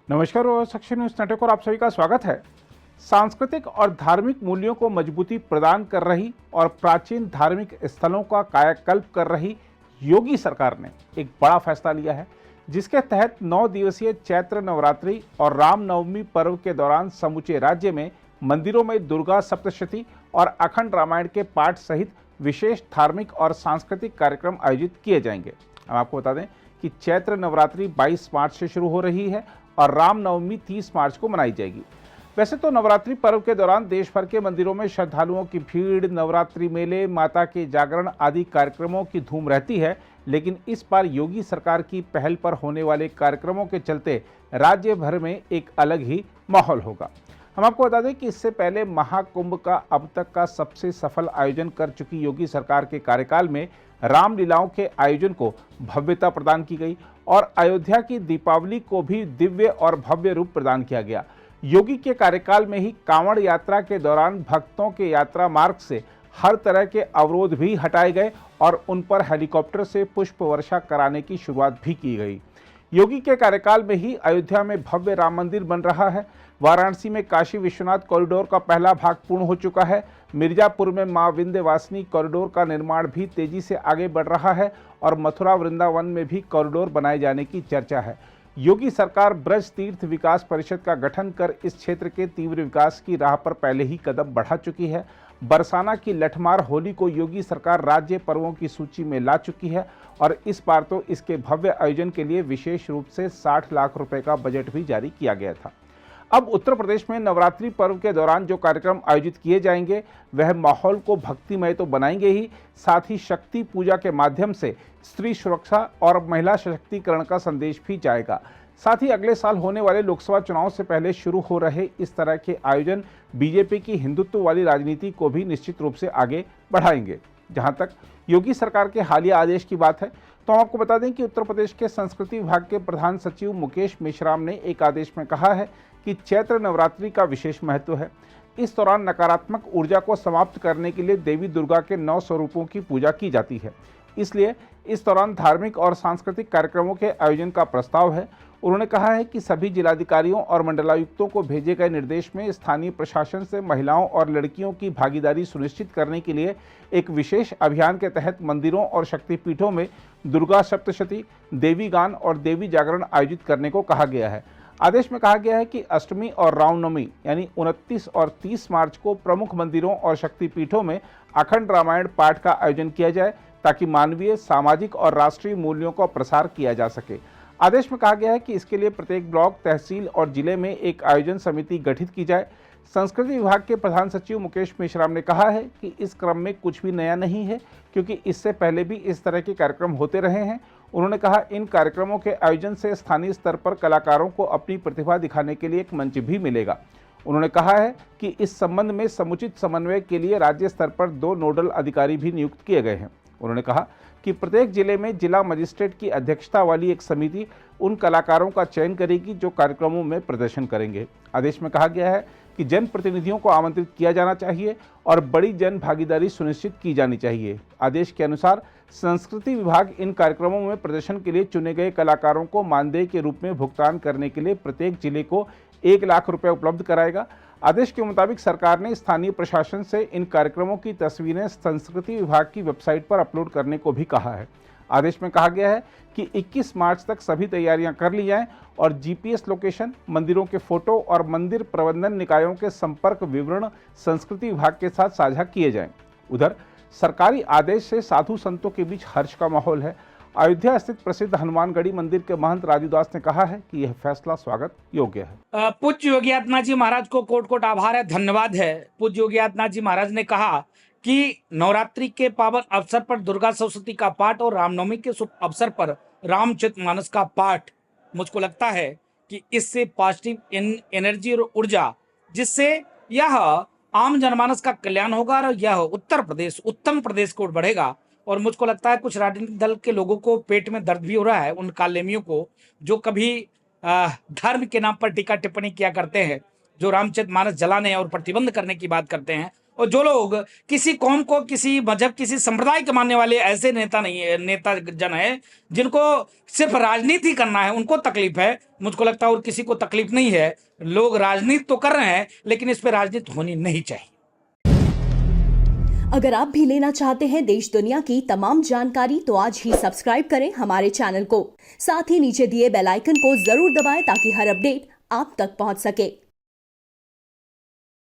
नमस्कार और suction news network और आप सभी का स्वागत है। सांस्कृतिक और धार्मिक मूल्यों को मजबूती प्रदान कर रही और प्राचीन धार्मिक स्थलों का कायाकल्प कर रही योगी सरकार ने एक बड़ा फैसला लिया है, जिसके तहत 9 दिवसीय चैत्र नवरात्रि और रामनवमी पर्व के दौरान समूचे राज्य में मंदिरों में दुर्गा सप्तशती और अखंड रामायण के पाठ सहित विशेष धार्मिक और सांस्कृतिक कार्यक्रम आयोजित किए जाएंगे। हम आपको बता दें कि चैत्र नवरात्रि 22 मार्च से शुरू हो रही है और रामनवमी 30 मार्च को मनाई जाएगी। वैसे तो नवरात्रि पर्व के दौरान देश भर के मंदिरों में श्रद्धालुओं की भीड़, नवरात्रि मेले, माता के जागरण आदि कार्यक्रमों की धूम रहती है, लेकिन इस बार योगी सरकार की पहल पर होने वाले कार्यक्रमों के चलते राज्य भर में एक अलग ही माहौल होगा। हम आपको बता दें कि इससे पहले महाकुंभ का अब तक का सबसे सफल आयोजन कर चुकी योगी सरकार के कार्यकाल में रामलीलाओं के आयोजन को भव्यता प्रदान की गई और अयोध्या की दीपावली को भी दिव्य और भव्य रूप प्रदान किया गया। योगी के कार्यकाल में ही कांवड़ यात्रा के दौरान भक्तों के यात्रा मार्ग से हर तरह के अवरोध भी हटाए गए और उन पर हेलीकॉप्टर से पुष्प वर्षा कराने की शुरुआत भी की गई। योगी के कार्यकाल में ही अयोध्या में भव्य राम मंदिर बन रहा है। वाराणसी में काशी विश्वनाथ कॉरिडोर का पहला भाग पूर्ण हो चुका है। मिर्जापुर में मां विंध्यवासिनी कॉरिडोर का निर्माण भी तेजी से आगे बढ़ रहा है और मथुरा वृंदावन में भी कॉरिडोर बनाए जाने की चर्चा है। योगी सरकार ब्रज तीर्थ विकास परिषद का गठन कर इस क्षेत्र के तीव्र विकास की राह पर पहले ही कदम बढ़ा चुकी है। बरसाना की लठमार होली को योगी सरकार राज्य पर्वों की सूची में ला चुकी है और इस बार तो इसके भव्य आयोजन के लिए विशेष रूप से 60 लाख रुपए का बजट भी जारी किया गया था। अब उत्तर प्रदेश में नवरात्रि पर्व के दौरान जो कार्यक्रम आयोजित किए जाएंगे वह माहौल को भक्तिमय तो बनाएंगे ही, साथ ही शक्ति पूजा के माध्यम से स्त्री सुरक्षा और महिला सशक्तिकरण का संदेश भी जाएगा। साथ ही अगले साल होने वाले लोकसभा चुनाव से पहले शुरू हो रहे इस तरह के आयोजन बीजेपी की हिंदुत्व वाली राजनीति को भी निश्चित रूप से आगे बढ़ाएंगे। जहां तक योगी सरकार के हालिया आदेश की बात है तो हम आपको बता दें कि उत्तर प्रदेश के संस्कृति विभाग के प्रधान सचिव मुकेश मेश्राम ने एक आदेश में कहा है कि चैत्र नवरात्रि का विशेष महत्व है। इस दौरान नकारात्मक ऊर्जा को समाप्त करने के लिए देवी दुर्गा के 9 स्वरूपों की पूजा की जाती है, इसलिए इस दौरान धार्मिक और सांस्कृतिक कार्यक्रमों के आयोजन का प्रस्ताव है। उन्होंने कहा है कि सभी जिलाधिकारियों और मंडलायुक्तों को भेजे गए निर्देश में स्थानीय प्रशासन से महिलाओं और लड़कियों की भागीदारी सुनिश्चित करने के लिए एक विशेष अभियान के तहत मंदिरों और शक्तिपीठों में दुर्गा सप्तशती, देवी गान और देवी जागरण आयोजित करने को कहा गया है। आदेश में कहा गया है कि अष्टमी और रामनवमी यानी 29 और 30 मार्च को प्रमुख मंदिरों और शक्तिपीठों में अखंड रामायण पाठ का आयोजन किया जाए ताकि मानवीय, सामाजिक और राष्ट्रीय मूल्यों का प्रसार किया जा सके। आदेश में कहा गया है कि इसके लिए प्रत्येक ब्लॉक, तहसील और जिले में एक आयोजन समिति गठित की जाए। संस्कृति विभाग के प्रधान सचिव मुकेश मेश्राम ने कहा है कि इस क्रम में कुछ भी नया नहीं है, क्योंकि इससे पहले भी इस तरह के कार्यक्रम होते रहे हैं। उन्होंने कहा, इन कार्यक्रमों के आयोजन से स्थानीय स्तर पर कलाकारों को अपनी प्रतिभा दिखाने के लिए एक मंच भी मिलेगा। उन्होंने कहा है कि इस संबंध में समुचित समन्वय के लिए राज्य स्तर पर 2 नोडल अधिकारी भी नियुक्त किए गए हैं। उन्होंने कहा कि प्रत्येक जिले में जिला मजिस्ट्रेट की अध्यक्षता वाली एक समिति उन कलाकारों का चयन करेगी जो कार्यक्रमों में प्रदर्शन करेंगे। आदेश में कहा गया है कि जनप्रतिनिधियों को आमंत्रित किया जाना चाहिए और बड़ी जन भागीदारी सुनिश्चित की जानी चाहिए। आदेश के अनुसार संस्कृति विभाग इन कार्यक्रमों में प्रदर्शन के लिए चुने गए कलाकारों को मानदेय के रूप में भुगतान करने के लिए प्रत्येक जिले को 1 लाख रुपए उपलब्ध कराएगा। आदेश के मुताबिक सरकार ने स्थानीय प्रशासन से इन कार्यक्रमों की तस्वीरें संस्कृति विभाग की वेबसाइट पर अपलोड करने को भी कहा है। आदेश में कहा गया है कि 21 मार्च तक सभी तैयारियां कर ली जाएं और जीपीएस लोकेशन, मंदिरों के फोटो और मंदिर प्रबंधन निकायों के संपर्क विवरण संस्कृति विभाग के साथ साझा किए जाएं। उधर सरकारी आदेश से साधु संतों के बीच हर्ष का माहौल है। अयोध्या स्थित प्रसिद्ध हनुमानगढ़ी मंदिर के महंत राजू दास ने कहा है कि यह फैसला स्वागत योग्य है। पूज्य योगी आदित्यनाथ जी महाराज को कोट कोट आभार है, धन्यवाद है। पूज्य योगी आदित्यनाथ जी महाराज ने कहा कि नवरात्रि के पावन अवसर पर दुर्गा सप्तशती का पाठ और रामनवमी के शुभ अवसर पर रामचरितमानस का पाठ, मुझको लगता है कि इससे पॉजिटिव एनर्जी और ऊर्जा, जिससे यह आम जनमानस का कल्याण होगा और यह उत्तर प्रदेश उत्तम प्रदेश को बढ़ेगा। और मुझको लगता है कुछ राजनीतिक दल के लोगों को पेट में दर्द भी हो रहा है, उन कालेमियों को जो कभी धर्म के नाम पर टीका टिप्पणी किया करते हैं, जो रामचरितमानस जलाने और प्रतिबंध करने की बात करते हैं, और जो लोग किसी कौम को, किसी मजहब, किसी संप्रदाय के मानने वाले ऐसे नेता नहीं है, नेता जन है जिनको सिर्फ राजनीति करना है, उनको तकलीफ है। मुझको लगता है और किसी को तकलीफ नहीं है। लोग राजनीति तो कर रहे हैं, लेकिन इस पर राजनीति होनी नहीं चाहिए। अगर आप भी लेना चाहते हैं देश दुनिया की तमाम जानकारी तो आज ही सब्सक्राइब करें हमारे चैनल को। साथ ही नीचे दिए बेल आइकन को जरूर दबाएं ताकि हर अपडेट आप तक पहुंच सके।